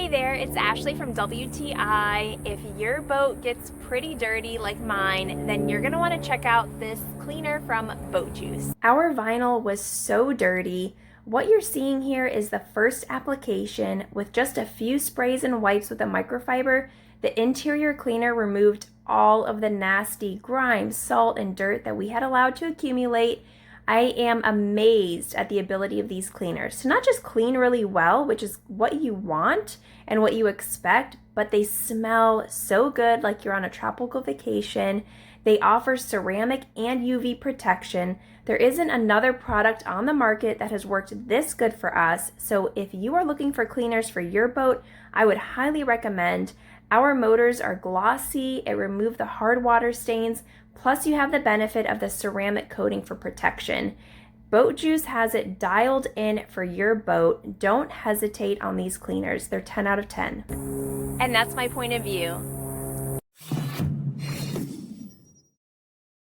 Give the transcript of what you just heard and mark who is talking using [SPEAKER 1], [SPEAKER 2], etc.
[SPEAKER 1] Hey there, it's Ashley from WTI. If your boat gets pretty dirty like mine, then you're gonna wanna check out this cleaner from Boat Juice. Our vinyl was so dirty. What you're seeing here is the first application with just a few sprays and wipes with a microfiber. The interior cleaner removed all of the nasty grime, salt, and dirt that we had allowed to accumulate. I am amazed at the ability of these cleaners to not just clean really well, which is what you want and what you expect, but they smell so good, like you're on a tropical vacation. They offer ceramic and UV protection. There isn't another product on the market that has worked this good for us. So if you are looking for cleaners for your boat, I would highly recommend. Our motors are glossy, it removed the hard water stains, plus you have the benefit of the ceramic coating for protection. Boat Juice has it dialed in for your boat. Don't hesitate on these cleaners. They're 10 out of 10. And that's my point of view.